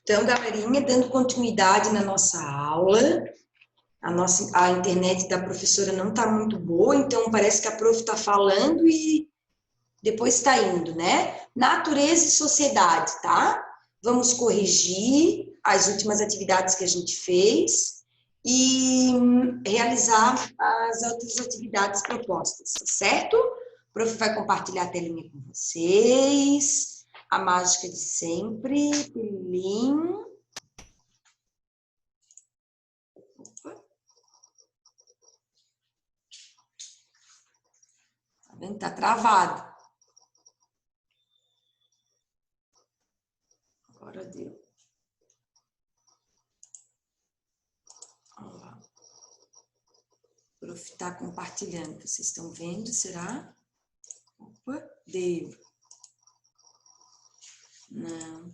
Então, galerinha, dando continuidade na nossa aula, a internet da professora não está muito boa, então parece que a prof está falando e depois está indo, né? Natureza e sociedade, tá? Vamos corrigir as últimas atividades que a gente fez e realizar as outras atividades propostas, tá certo? O prof vai compartilhar a telinha com vocês. A mágica de sempre, pilim. Tá vendo? Tá travado. Agora deu. Olha lá. O prof tá compartilhando. Vocês estão vendo? Será? Opa, deu. Não,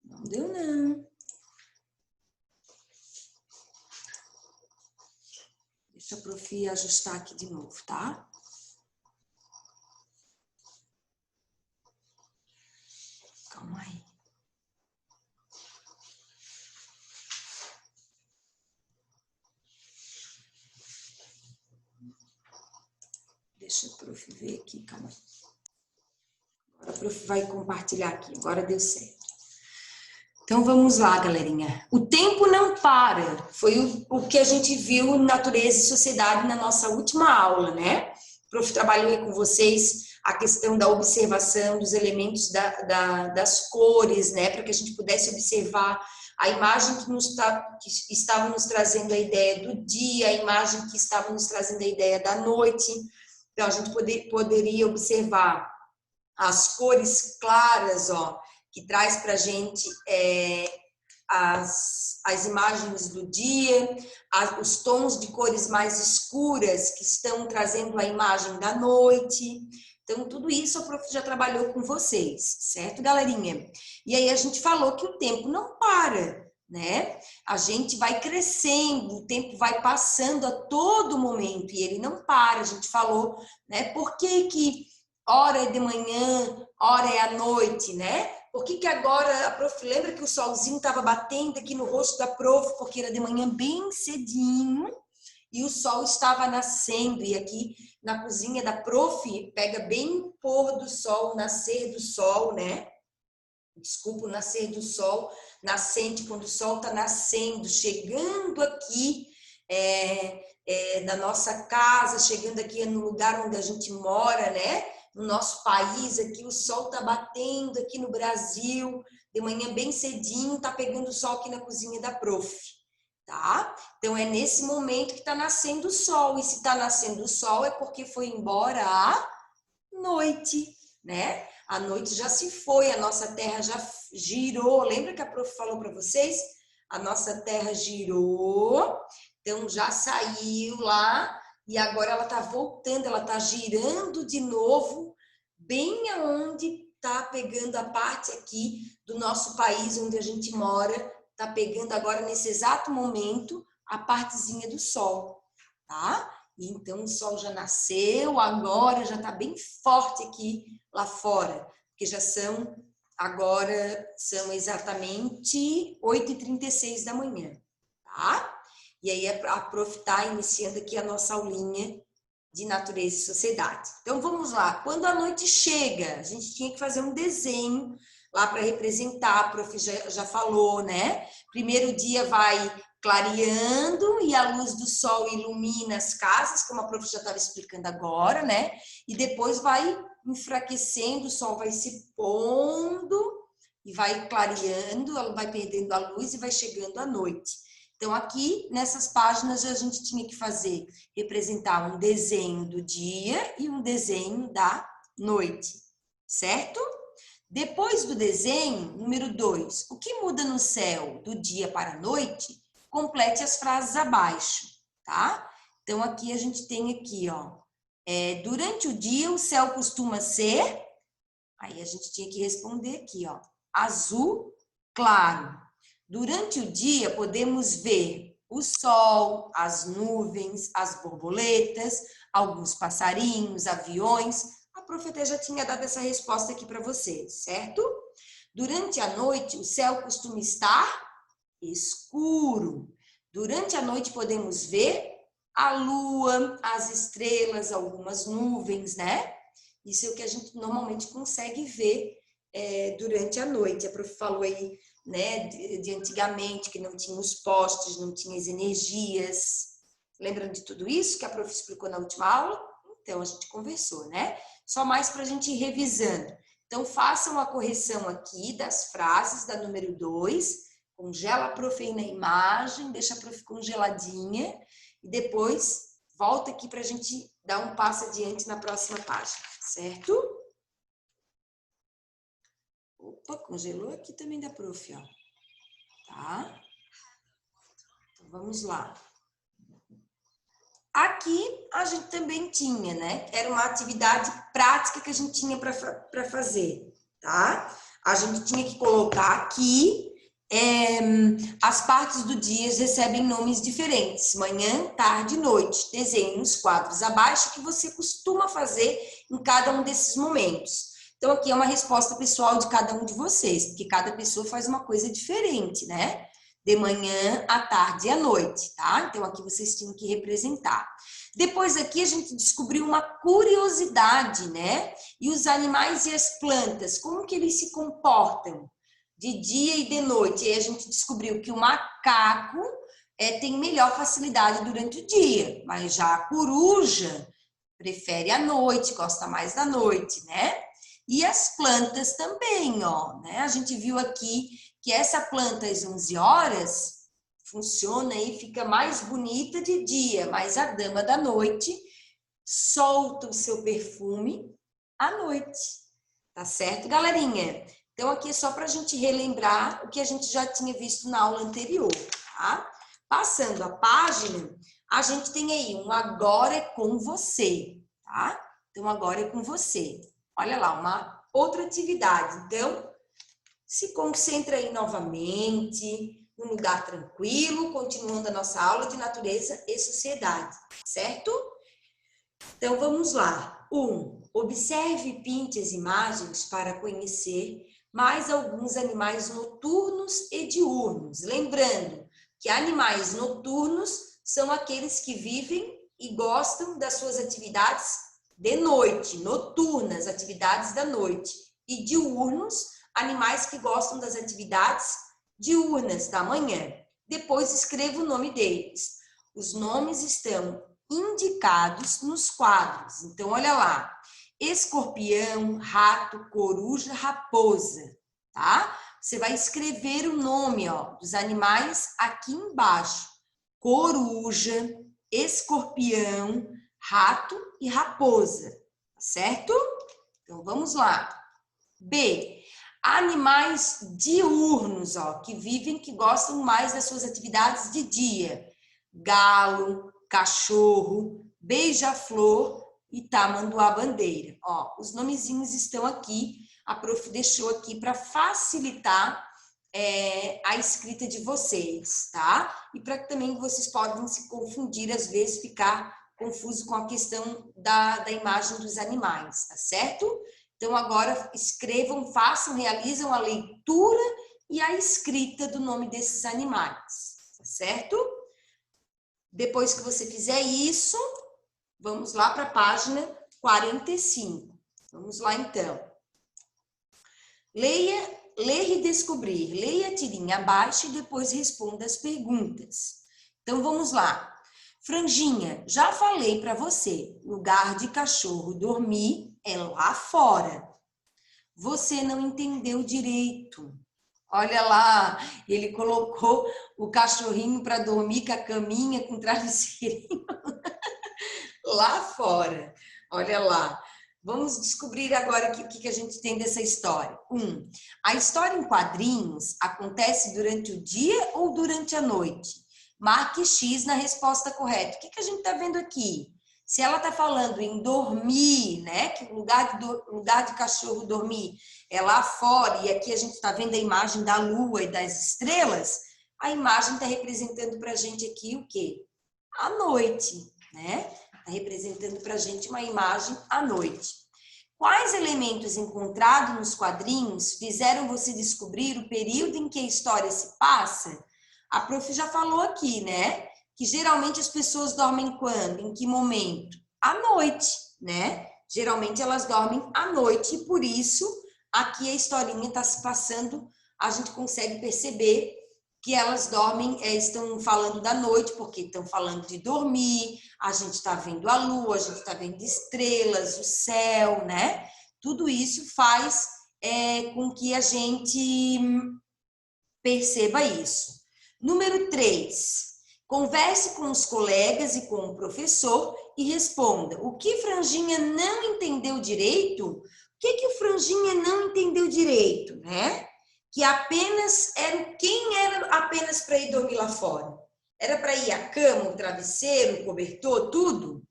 não deu não. Deixa a prof ajustar aqui de novo, tá? Calma aí. Deixa a prof ver aqui, calma aí. Agora a prof vai compartilhar aqui, agora deu certo. Então vamos lá, galerinha. O tempo não para, foi o que a gente viu em Natureza e Sociedade na nossa última aula, né? O prof trabalhou aí com vocês a questão da observação dos elementos das cores, né? Para que a gente pudesse observar a imagem que estava nos trazendo a ideia do dia, a imagem que estava nos trazendo a ideia da noite. Então, a gente poderia observar as cores claras, ó, que traz para a gente as imagens do dia, os tons de cores mais escuras que estão trazendo a imagem da noite. Então, tudo isso a prof já trabalhou com vocês, certo, galerinha? E aí a gente falou que o tempo não para, né? A gente vai crescendo, o tempo vai passando a todo momento e ele não para. A gente falou, né? Por que hora é de manhã, hora é à noite, né? Por que agora a prof lembra que o solzinho estava batendo aqui no rosto da prof, porque era de manhã bem cedinho e o sol estava nascendo. E aqui na cozinha da prof pega bem o pôr do sol, o nascer do sol, né? Desculpa, o nascer do sol, nascente, quando o sol está nascendo, chegando aqui na nossa casa, chegando aqui no lugar onde a gente mora, né? No nosso país aqui, o sol tá batendo aqui no Brasil, de manhã bem cedinho, tá pegando o sol aqui na cozinha da prof, tá? Então, é nesse momento que tá nascendo o sol, e se tá nascendo o sol é porque foi embora a noite, né? A noite já se foi, a nossa terra já girou, lembra que a prof falou para vocês? A nossa terra girou, então já saiu lá, e agora ela está voltando, ela está girando de novo, bem aonde está pegando a parte aqui do nosso país, onde a gente mora, está pegando agora, nesse exato momento, a partezinha do sol, tá? Então, o sol já nasceu, agora já está bem forte aqui lá fora, porque agora são exatamente 8h36 da manhã, tá? E aí a prof está iniciando aqui a nossa aulinha de natureza e sociedade. Então, vamos lá. Quando a noite chega, a gente tinha que fazer um desenho lá para representar, a prof já falou, né? Primeiro dia vai clareando e a luz do sol ilumina as casas, como a prof já estava explicando agora, né? E depois vai enfraquecendo, o sol vai se pondo e vai clareando, ela vai perdendo a luz e vai chegando a noite. Então, aqui, nessas páginas, a gente tinha que representar um desenho do dia e um desenho da noite, certo? Depois do desenho, número 2, o que muda no céu do dia para a noite? Complete as frases abaixo, tá? Então, aqui a gente tem aqui, ó, durante o dia o céu costuma ser, aí a gente tinha que responder aqui, ó, azul claro. Durante o dia podemos ver o sol, as nuvens, as borboletas, alguns passarinhos, aviões. A prof já tinha dado essa resposta aqui para vocês, certo? Durante a noite, o céu costuma estar escuro. Durante a noite, podemos ver a lua, as estrelas, algumas nuvens, né? Isso é o que a gente normalmente consegue ver durante a noite. A prof falou aí, né, de antigamente, que não tinha os postes, não tinha as energias. Lembram de tudo isso que a prof explicou na última aula? Então, a gente conversou, né? Só mais para a gente ir revisando. Então, façam a correção aqui das frases da número 2. Congela a prof aí na imagem, deixa a prof congeladinha. E depois, volta aqui para a gente dar um passo adiante na próxima página, certo? Opa, congelou aqui também da prof, ó. Tá? Então, vamos lá. Aqui a gente também tinha, né? Era uma atividade prática que a gente tinha para fazer, tá? A gente tinha que colocar aqui as partes do dia recebem nomes diferentes, manhã, tarde e noite. Desenhe nos quadros abaixo o que você costuma fazer em cada um desses momentos. Então, aqui é uma resposta pessoal de cada um de vocês, porque cada pessoa faz uma coisa diferente, né? De manhã, à tarde e à noite, tá? Então, aqui vocês tinham que representar. Depois aqui a gente descobriu uma curiosidade, né? E os animais e as plantas, como que eles se comportam de dia e de noite? E aí a gente descobriu que o macaco tem melhor facilidade durante o dia, mas já a coruja prefere a noite, gosta mais da noite, né? E as plantas também, ó, né? A gente viu aqui que essa planta às 11 horas funciona e fica mais bonita de dia, mas a dama da noite solta o seu perfume à noite. Tá certo, galerinha? Então, aqui é só para a gente relembrar o que a gente já tinha visto na aula anterior, tá? Passando a página, a gente tem aí um agora é com você, tá? Então, agora é com você. Olha lá, uma outra atividade. Então, se concentra aí novamente, num lugar tranquilo, continuando a nossa aula de natureza e sociedade, certo? Então, vamos lá. 1. Observe e pinte as imagens para conhecer mais alguns animais noturnos e diurnos. Lembrando que animais noturnos são aqueles que vivem e gostam das suas atividades de noite, noturnas, atividades da noite. E diurnos, animais que gostam das atividades diurnas, da manhã. Depois escreva o nome deles. Os nomes estão indicados nos quadros. Então, olha lá. Escorpião, rato, coruja, raposa, tá? Você vai escrever o nome, ó, dos animais aqui embaixo. Coruja, escorpião, rato e raposa, certo? Então, vamos lá. B. Animais diurnos, ó, que vivem, que gostam mais das suas atividades de dia. Galo, cachorro, beija-flor e tamanduá-bandeira. Ó, os nomezinhos estão aqui, a prof deixou aqui para facilitar a escrita de vocês, tá? E para que também vocês podem se confundir, às vezes ficar confuso com a questão da imagem dos animais, tá certo? Então, agora escrevam, façam, realizam a leitura e a escrita do nome desses animais, tá certo? Depois que você fizer isso, vamos lá para a página 45. Vamos lá, então. Ler e descobrir. Leia a tirinha abaixo e depois responda as perguntas. Então, vamos lá. Franjinha, já falei para você, lugar de cachorro dormir é lá fora. Você não entendeu direito. Olha lá, ele colocou o cachorrinho para dormir com a caminha, com o travesseirinho lá fora. Olha lá. Vamos descobrir agora o que a gente tem dessa história. 1. A história em quadrinhos acontece durante o dia ou durante a noite? Marque X na resposta correta. O que a gente está vendo aqui? Se ela está falando em dormir, né? Que o lugar de cachorro dormir é lá fora, e aqui a gente está vendo a imagem da lua e das estrelas, a imagem está representando para a gente aqui o quê? A noite, né? Está representando para a gente uma imagem à noite. Quais elementos encontrados nos quadrinhos fizeram você descobrir o período em que a história se passa? A prof já falou aqui, né? Que geralmente as pessoas dormem quando? Em que momento? À noite, né? Geralmente elas dormem à noite e por isso aqui a historinha está se passando, a gente consegue perceber que elas dormem, estão falando da noite, porque estão falando de dormir, a gente está vendo a lua, a gente está vendo estrelas, o céu, né? Tudo isso faz com que a gente perceba isso. Número 3. Converse com os colegas e com o professor e responda. O que Franjinha não entendeu direito? O que o Franjinha não entendeu direito, né? Que apenas quem era apenas para ir dormir lá fora? Era para ir a cama, o travesseiro, o cobertor, tudo?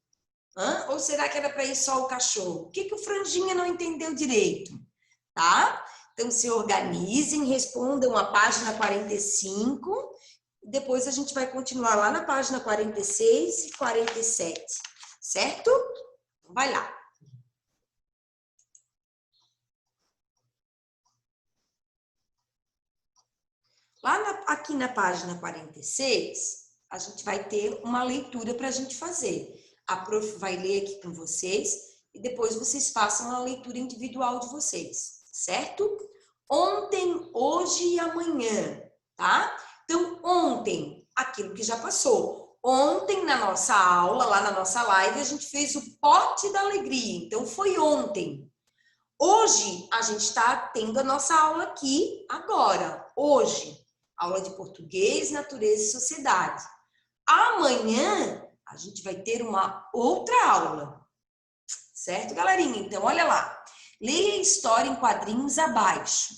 Ou será que era para ir só o cachorro? O que o Franjinha não entendeu direito? Tá? Então, se organizem, respondam a página 45. Depois a gente vai continuar lá na página 46 e 47. Certo? Então, vai lá. Aqui na página 46, a gente vai ter uma leitura para a gente fazer. A prof vai ler aqui com vocês e depois vocês façam a leitura individual de vocês, certo? Ontem, hoje e amanhã, tá? Então, ontem, aquilo que já passou. Ontem, na nossa aula, lá na nossa live, a gente fez o pote da alegria. Então, foi ontem. Hoje, a gente está tendo a nossa aula aqui, agora, hoje. Aula de português, natureza e sociedade. Amanhã, a gente vai ter uma outra aula. Certo, galerinha? Então, olha lá. Leia a história em quadrinhos abaixo.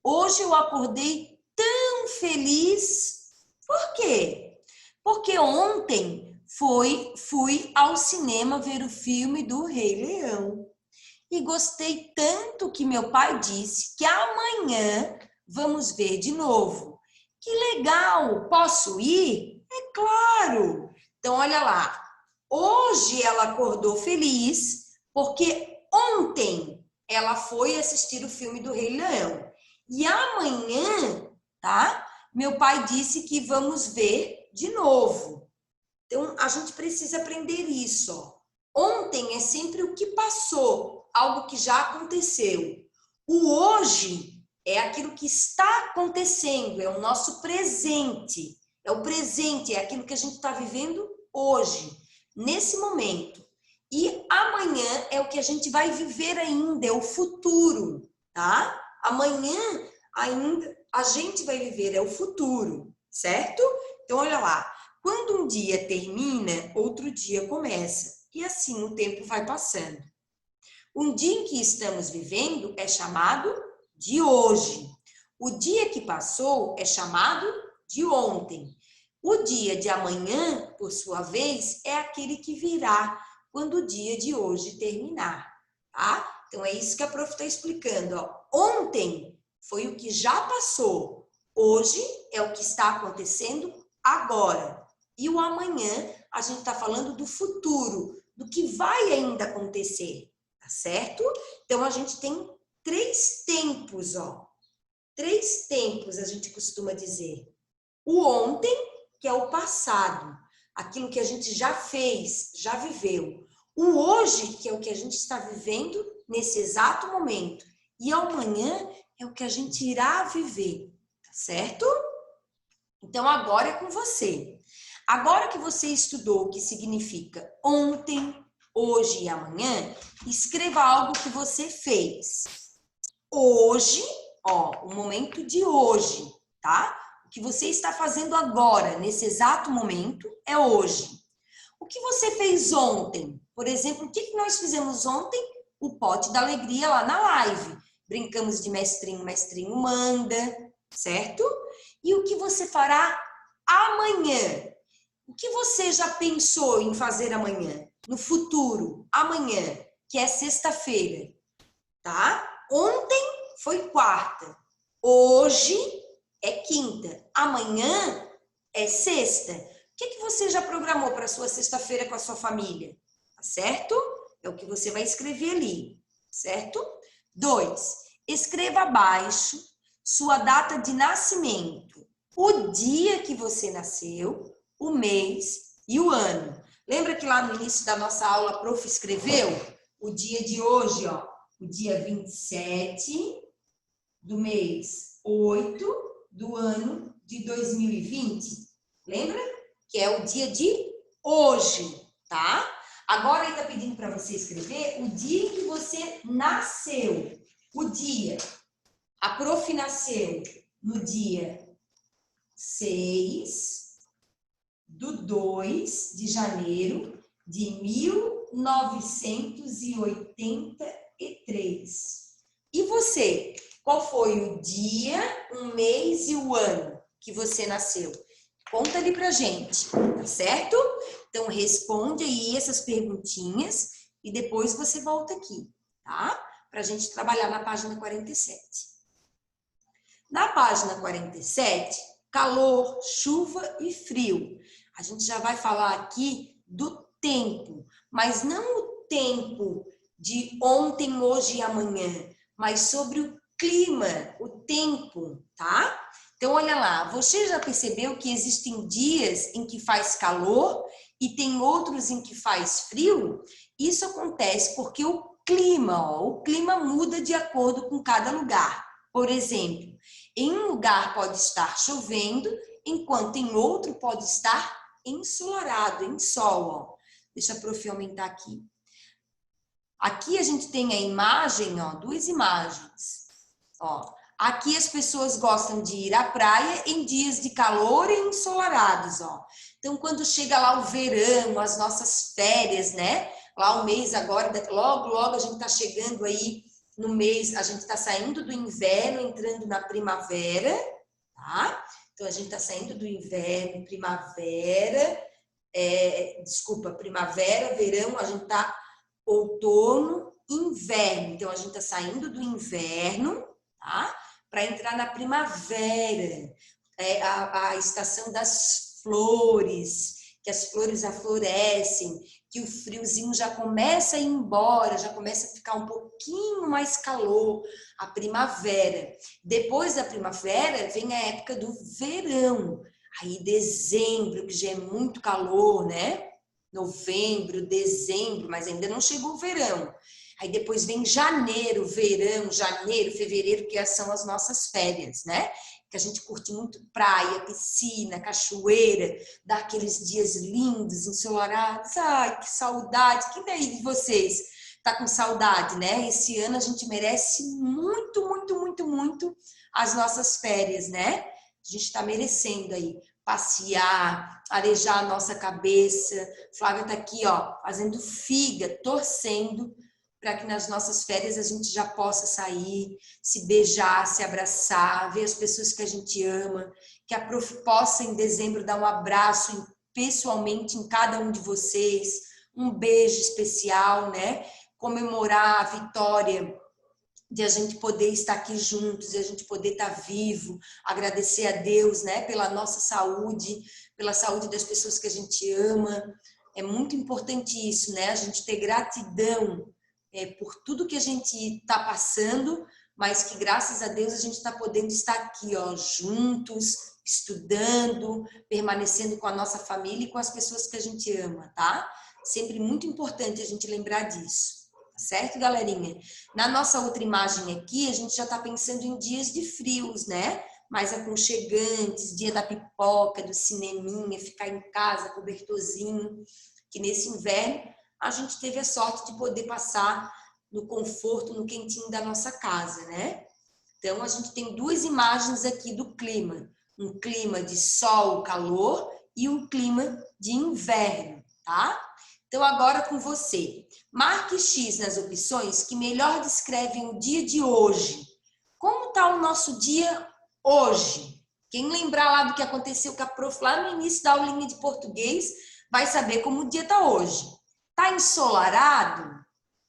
Hoje eu acordei tão feliz. Por quê? Porque ontem fui ao cinema ver o filme do Rei Leão. E gostei tanto que meu pai disse que amanhã vamos ver de novo. Que legal! Posso ir? É claro! Então, olha lá. Hoje ela acordou feliz porque ontem ela foi assistir o filme do Rei Leão. E amanhã, tá? Meu pai disse que vamos ver de novo. Então, a gente precisa aprender isso, ó. Ontem é sempre o que passou, algo que já aconteceu. O hoje é aquilo que está acontecendo, é o nosso presente. É o presente, é aquilo que a gente está vivendo hoje, nesse momento. E amanhã é o que a gente vai viver ainda, é o futuro, tá? Amanhã ainda a gente vai viver, é o futuro, certo? Então, olha lá. Quando um dia termina, outro dia começa. E assim o tempo vai passando. Um dia em que estamos vivendo é chamado de hoje. O dia que passou é chamado de ontem. O dia de amanhã, por sua vez, é aquele que virá quando o dia de hoje terminar, tá? Então é isso que a prof está explicando, ó. Ontem foi o que já passou. Hoje é o que está acontecendo agora. E o amanhã, a gente está falando do futuro, do que vai ainda acontecer, tá certo? Então, a gente tem 3 tempos, ó. 3 tempos, a gente costuma dizer. O ontem, que é o passado, aquilo que a gente já fez, já viveu. O hoje, que é o que a gente está vivendo nesse exato momento. E o amanhã é o que a gente irá viver, tá certo? Então, agora é com você. Agora que você estudou o que significa ontem, hoje e amanhã, escreva algo que você fez. Hoje, ó, o momento de hoje, tá? O que você está fazendo agora, nesse exato momento, é hoje. O que você fez ontem? Por exemplo, o que nós fizemos ontem? O pote da alegria lá na live. Brincamos de mestrinho, mestrinho manda, certo? E o que você fará amanhã? O que você já pensou em fazer amanhã? No futuro, amanhã, que é sexta-feira, tá? Ontem foi quarta, hoje é quinta, amanhã é sexta. O que você já programou para sua sexta-feira com a sua família? Tá certo? É o que você vai escrever ali, certo? 2. Escreva abaixo sua data de nascimento, o dia que você nasceu, o mês e o ano. Lembra que lá no início da nossa aula a prof escreveu o dia de hoje, ó, o dia 27 do mês 8 do ano de 2020? Lembra? Que é o dia de hoje, tá? Agora ele tá pedindo para você escrever o dia em que você nasceu. O dia. A prof nasceu no dia 6/2 de janeiro de 1983. E você? Qual foi o dia, o mês e o ano que você nasceu? Conta ali pra gente, tá certo? Então, responde aí essas perguntinhas e depois você volta aqui, tá? Pra gente trabalhar na página 47. Na página 47, calor, chuva e frio. A gente já vai falar aqui do tempo, mas não o tempo de ontem, hoje e amanhã, mas sobre o clima, o tempo, tá? Então, olha lá, você já percebeu que existem dias em que faz calor e tem outros em que faz frio? Isso acontece porque o clima muda de acordo com cada lugar. Por exemplo, em um lugar pode estar chovendo, enquanto em outro pode estar ensolarado, em sol. Ó. Deixa a prof aumentar aqui. Aqui a gente tem a imagem, ó, duas imagens. Ó, aqui as pessoas gostam de ir à praia em dias de calor e ensolarados. Ó. Então, quando chega lá o verão, as nossas férias, né? Lá o mês agora, logo a gente está chegando aí no mês, a gente está saindo do inverno, entrando na primavera, tá? Então, a gente está saindo do inverno, primavera, primavera, verão, a gente está outono, inverno. Então, a gente está saindo do inverno, tá? Para entrar na primavera, a estação das flores, que as flores aflorescem, que o friozinho já começa a ir embora, já começa a ficar um pouquinho mais calor, a primavera. Depois da primavera vem a época do verão, aí dezembro, que já é muito calor, né? Novembro, dezembro, mas ainda não chegou o verão. Aí depois vem janeiro, verão, janeiro, fevereiro, que são as nossas férias, né? Que a gente curte muito praia, piscina, cachoeira, dá aqueles dias lindos, ensolarados. Ai, que saudade! Quem daí de vocês tá com saudade, né? Esse ano a gente merece muito, muito, muito, muito as nossas férias, né? A gente tá merecendo aí passear, arejar a nossa cabeça. Flávia tá aqui, ó, fazendo figa, torcendo para que nas nossas férias a gente já possa sair, se beijar, se abraçar, ver as pessoas que a gente ama, que a prof possa em dezembro dar um abraço pessoalmente em cada um de vocês, um beijo especial, né? Comemorar a vitória de a gente poder estar aqui juntos, de a gente poder estar vivo, agradecer a Deus, né, pela nossa saúde, pela saúde das pessoas que a gente ama. É muito importante isso, né? A gente ter gratidão por tudo que a gente está passando, mas que graças a Deus a gente está podendo estar aqui, ó, juntos, estudando, permanecendo com a nossa família e com as pessoas que a gente ama, tá? Sempre muito importante a gente lembrar disso. Certo, galerinha? Na nossa outra imagem aqui, a gente já está pensando em dias de frios, né? Mais aconchegantes, dia da pipoca, do cineminha, ficar em casa, cobertorzinho, que nesse inverno a gente teve a sorte de poder passar no conforto, no quentinho da nossa casa, né? Então, a gente tem duas imagens aqui do clima. Um clima de sol, calor e um clima de inverno, tá? Então, agora com você. Marque X nas opções que melhor descrevem o dia de hoje. Como está o nosso dia hoje? Quem lembrar lá do que aconteceu com a prof lá no início da aulinha de português, vai saber como o dia está hoje. Está ensolarado,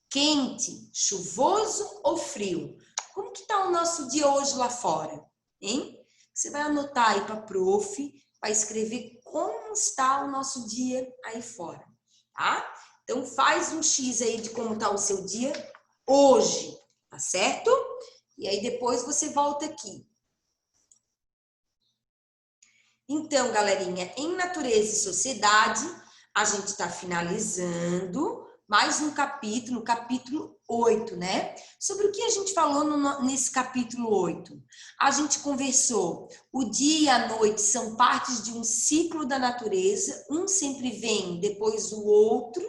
quente, chuvoso ou frio? Como que está o nosso dia hoje lá fora? Hein? Você vai anotar aí para a prof, vai escrever como está o nosso dia aí fora, tá? Então, faz um X aí de como está o seu dia hoje, tá certo? E aí depois você volta aqui. Então, galerinha, em natureza e sociedade, a gente está finalizando mais um capítulo, capítulo 8, né? Sobre o que a gente falou nesse capítulo 8. A gente conversou, o dia e a noite são partes de um ciclo da natureza, um sempre vem depois do outro,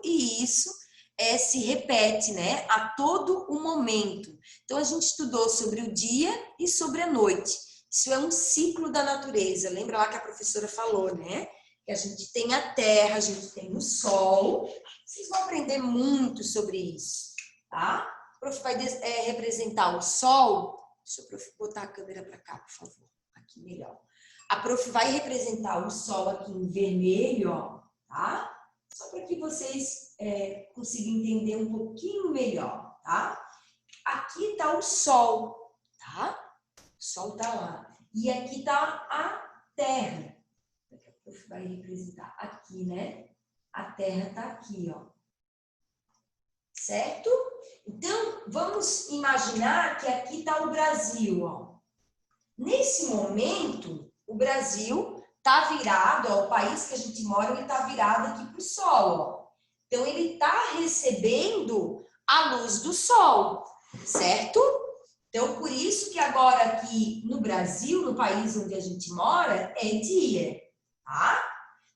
e isso se repete, né? A todo o momento. Então, a gente estudou sobre o dia e sobre a noite. Isso é um ciclo da natureza. Lembra lá que a professora falou, né? Que a gente tem a Terra, a gente tem o Sol. Vocês vão aprender muito sobre isso, tá? O prof vai representar o Sol. Deixa eu botar a câmera para cá, por favor. Aqui melhor. A prof vai representar o Sol aqui em vermelho, ó, tá? Só para que vocês consigam entender um pouquinho melhor, tá? Aqui está o Sol, tá? O Sol está lá. E aqui está a Terra. A prof vai representar aqui, né? A Terra está aqui, ó. Certo? Então, vamos imaginar que aqui está o Brasil, ó. Nesse momento, o Brasil está virado, ó, o país que a gente mora, ele está virado aqui para o Sol, ó. Então, ele está recebendo a luz do Sol, certo? Então, por isso que agora aqui no Brasil, no país onde a gente mora, é dia, tá?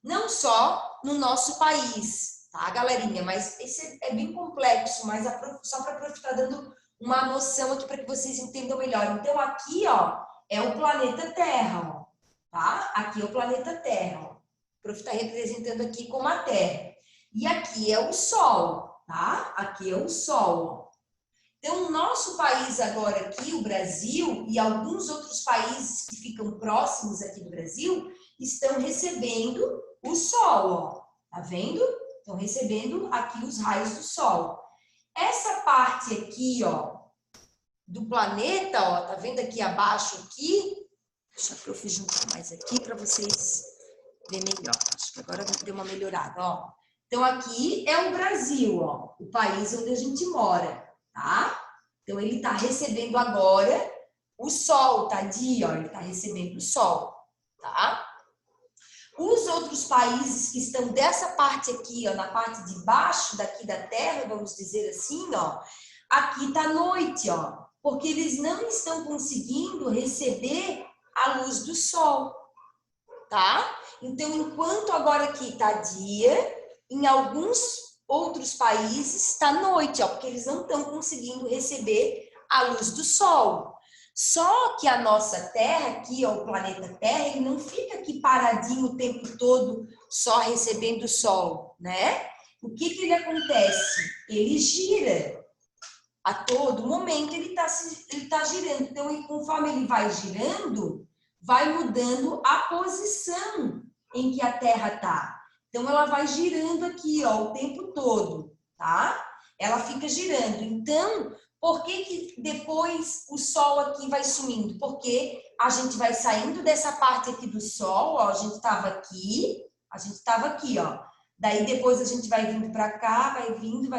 Não só no nosso país, tá, galerinha? Mas esse é bem complexo, mas só para a prof estar dando uma noção aqui para que vocês entendam melhor. Então, aqui, ó, é o planeta Terra, ó, tá? Aqui é o planeta Terra, ó. O prof está representando aqui como a Terra. E aqui é o Sol, tá? Aqui é o Sol, ó. Então, o nosso país agora aqui, o Brasil, e alguns outros países que ficam próximos aqui do Brasil, estão recebendo o Sol, ó. Tá vendo? Estão recebendo aqui os raios do Sol. Essa parte aqui, ó, do planeta, ó, tá vendo aqui abaixo aqui? Deixa eu juntar mais aqui para vocês verem melhor. Acho que agora deu uma melhorada, ó. Então, aqui é o Brasil, ó, o país onde a gente mora. Tá? Então, ele está recebendo agora o Sol, tá? Dia, ó, ele está recebendo o Sol, tá? Os outros países que estão dessa parte aqui, ó, na parte de baixo daqui da Terra, vamos dizer assim, ó, aqui está noite, ó, porque eles não estão conseguindo receber a luz do Sol, tá? Então, enquanto agora aqui está dia, em alguns outros países está noite, ó, porque eles não estão conseguindo receber a luz do Sol. Só que a nossa Terra, aqui, ó, o planeta Terra, ele não fica aqui paradinho o tempo todo só recebendo o Sol, né? O que ele acontece? Ele gira. A todo momento ele tá girando. Então, conforme ele vai girando, vai mudando a posição em que a Terra está. Então, ela vai girando aqui, ó, o tempo todo, tá? Ela fica girando. Então, por que depois o Sol aqui vai sumindo? Porque a gente vai saindo dessa parte aqui do Sol, ó, a gente estava aqui, ó. Daí, depois a gente vai vindo para cá, vai vindo,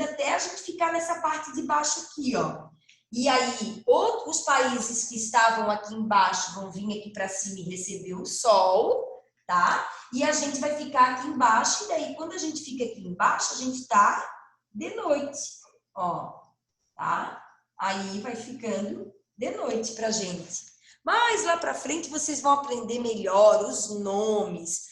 até a gente ficar nessa parte de baixo aqui, ó. E aí, os países que estavam aqui embaixo vão vir aqui para cima e receber o Sol, tá? E a gente vai ficar aqui embaixo, e daí quando a gente fica aqui embaixo, a gente tá de noite, ó, tá? Aí vai ficando de noite pra gente. Mas lá pra frente vocês vão aprender melhor os nomes,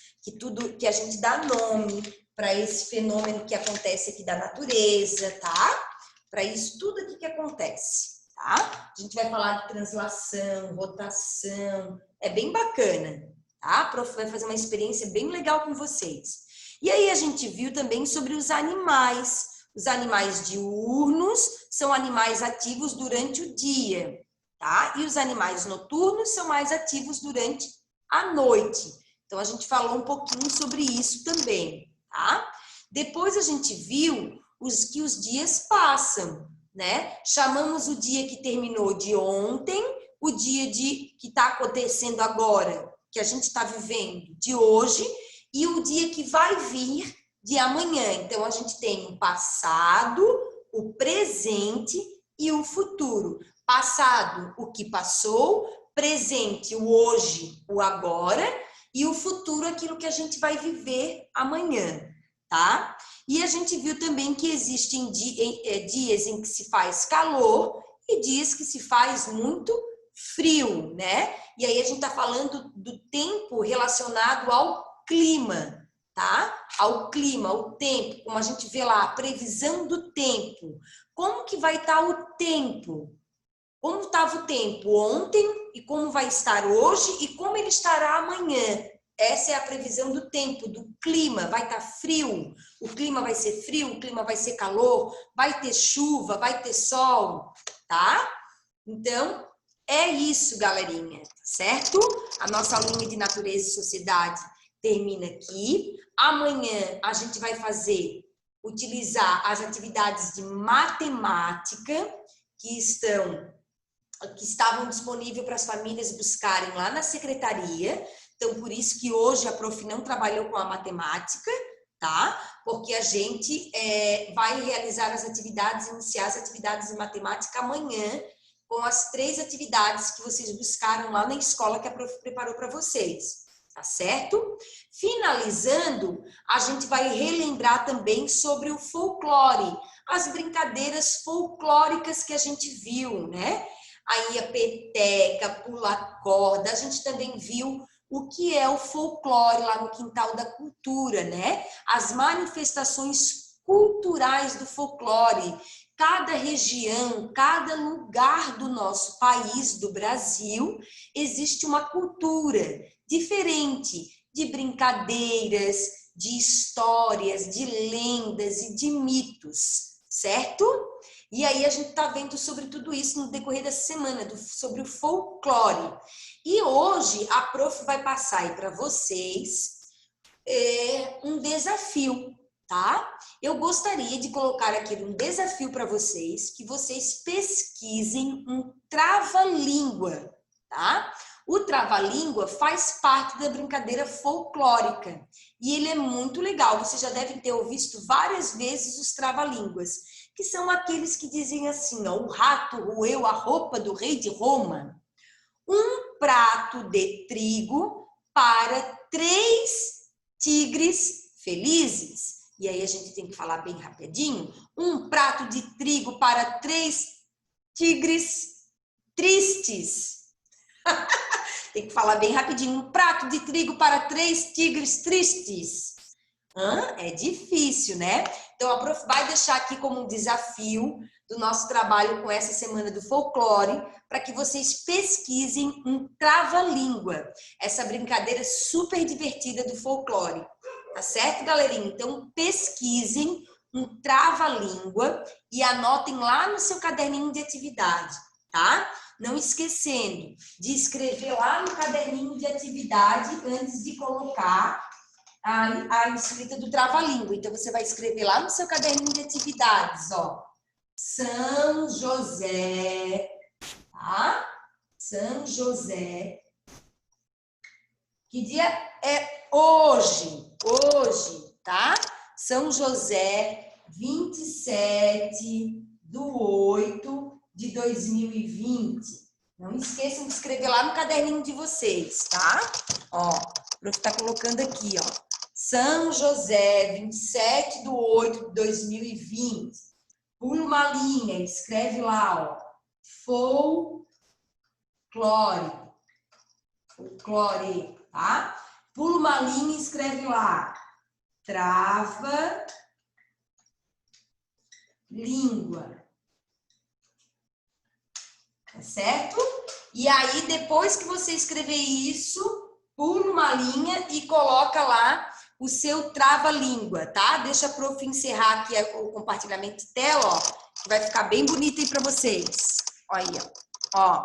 que a gente dá nome para esse fenômeno que acontece aqui da natureza, tá? Para isso tudo aqui que acontece, tá? A gente vai falar de translação, rotação, é bem bacana. Tá? A prof vai fazer uma experiência bem legal com vocês. E aí a gente viu também sobre os animais. Os animais diurnos são animais ativos durante o dia, tá? E os animais noturnos são mais ativos durante a noite. Então, a gente falou um pouquinho sobre isso também, tá? Depois a gente viu que os dias passam, né? Chamamos o dia que terminou de ontem, o dia que está acontecendo agora, que a gente está vivendo, de hoje, e o dia que vai vir de amanhã. Então, a gente tem o passado, o presente e o futuro. Passado, o que passou, presente, o hoje, o agora, e o futuro, aquilo que a gente vai viver amanhã, tá? E a gente viu também que existem dias em que se faz calor e dias que se faz muito frio, né? E aí a gente tá falando do tempo relacionado ao clima, tá? Ao clima, ao tempo, como a gente vê lá, a previsão do tempo. Como que vai estar o tempo? Como estava o tempo ontem e como vai estar hoje e como ele estará amanhã. Essa é a previsão do tempo, do clima. Vai estar frio, o clima vai ser frio, o clima vai ser calor, vai ter chuva, vai ter sol, tá? Então, é isso, galerinha, certo? A nossa aulinha de natureza e sociedade termina aqui. Amanhã a gente vai utilizar as atividades de matemática que estavam disponíveis para as famílias buscarem lá na secretaria. Então, por isso que hoje a prof não trabalhou com a matemática, tá? Porque a gente vai realizar iniciar as atividades de matemática amanhã, com as 3 atividades que vocês buscaram lá na escola que a prof preparou para vocês, tá certo? Finalizando, a gente vai relembrar também sobre o folclore, as brincadeiras folclóricas que a gente viu, né? Aí a peteca, pula corda, a gente também viu o que é o folclore lá no Quintal da Cultura, né? As manifestações culturais do folclore. Cada região, cada lugar do nosso país, do Brasil, existe uma cultura diferente de brincadeiras, de histórias, de lendas e de mitos, certo? E aí a gente está vendo sobre tudo isso no decorrer dessa semana, sobre o folclore. E hoje a prof vai passar aí para vocês um desafio, tá? Eu gostaria de colocar aqui um desafio para vocês, que vocês pesquisem um trava-língua, tá? O trava-língua faz parte da brincadeira folclórica e ele é muito legal. Vocês já devem ter ouvido várias vezes os trava-línguas, que são aqueles que dizem assim, ó, o rato roeu a roupa do rei de Roma. Um prato de trigo para 3 tigres felizes. E aí a gente tem que falar bem rapidinho. Um prato de trigo para 3 tigres tristes. Tem que falar bem rapidinho. Um prato de trigo para 3 tigres tristes. É difícil, né? Então, a prof vai deixar aqui como um desafio do nosso trabalho com essa semana do folclore, para que vocês pesquisem um trava-língua, essa brincadeira super divertida do folclore. Tá certo, galerinha? Então, pesquisem um trava-língua e anotem lá no seu caderninho de atividade, tá? Não esquecendo de escrever lá no caderninho de atividade antes de colocar a escrita do trava-língua. Então, você vai escrever lá no seu caderninho de atividades, ó. São José, tá? São José. Que dia é hoje? Hoje, tá? São José, 27/8/2020. Não esqueçam de escrever lá no caderninho de vocês, tá? Ó, o prof tá colocando aqui, ó. São José, 27/8/2020. Pula uma linha, escreve lá, ó. Folclore. Folclore, tá? Pula uma linha e escreve lá. Trava-língua. Tá certo? E aí, depois que você escrever isso, pula uma linha e coloca lá o seu trava-língua, tá? Deixa a prof encerrar aqui o compartilhamento de tela, ó, que vai ficar bem bonito aí para vocês. Olha aí, ó.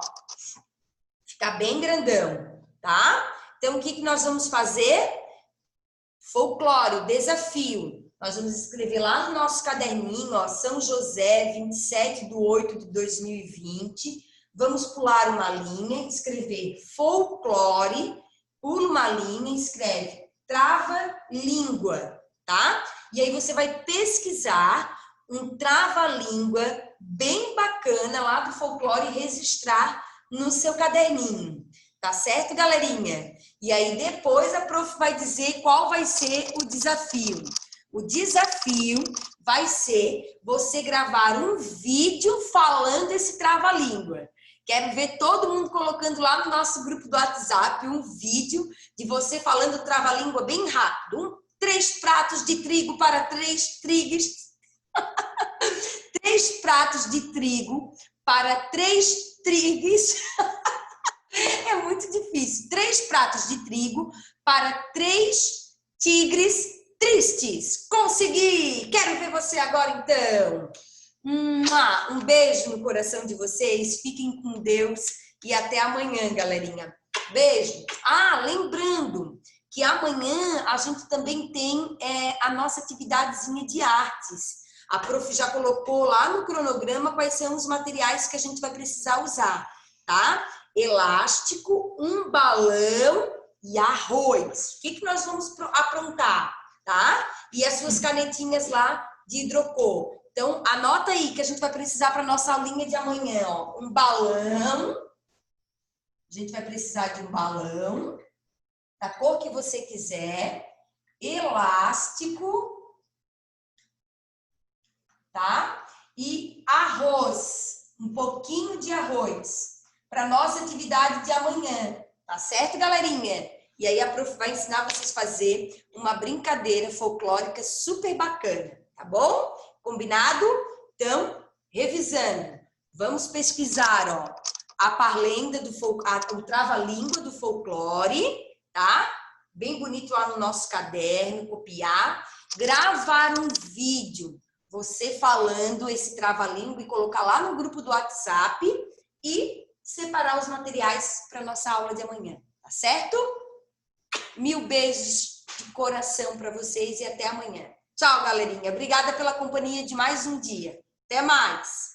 Fica bem grandão, tá? Então, o que nós vamos fazer? Folclore, o desafio. Nós vamos escrever lá no nosso caderninho, ó, São José, 27/8/2020. Vamos pular uma linha, escrever folclore, pula uma linha e escreve trava-língua, tá? E aí você vai pesquisar um trava-língua bem bacana lá do folclore e registrar no seu caderninho. Tá certo, galerinha? E aí depois a prof vai dizer qual vai ser o desafio. O desafio vai ser você gravar um vídeo falando esse trava-língua. Quero ver todo mundo colocando lá no nosso grupo do WhatsApp um vídeo de você falando trava-língua bem rápido. 3 pratos de trigo para 3 trigues. 3 pratos de trigo para 3 trigues. É muito difícil. 3 pratos de trigo para 3 tigres tristes. Consegui! Quero ver você agora, então. Um beijo no coração de vocês. Fiquem com Deus e até amanhã, galerinha. Beijo. Lembrando que amanhã a gente também tem a nossa atividadezinha de artes. A prof já colocou lá no cronograma quais são os materiais que a gente vai precisar usar, tá? Elástico, um balão e arroz. O que nós vamos aprontar, tá? E as suas canetinhas lá de hidrocor. Então, anota aí que a gente vai precisar para nossa aulinha de amanhã, ó. Um balão. A gente vai precisar de um balão, da cor que você quiser. Elástico, tá? E arroz. Um pouquinho de arroz. Para nossa atividade de amanhã, tá certo, galerinha? E aí a prof vai ensinar vocês a fazer uma brincadeira folclórica super bacana, tá bom? Combinado? Então, revisando, vamos pesquisar, ó, a parlenda do o trava-língua do folclore, tá? Bem bonito lá no nosso caderno, copiar, gravar um vídeo, você falando esse trava-língua e colocar lá no grupo do WhatsApp e separar os materiais para nossa aula de amanhã, tá certo? 1000 beijos de coração para vocês e até amanhã. Tchau, galerinha. Obrigada pela companhia de mais um dia. Até mais!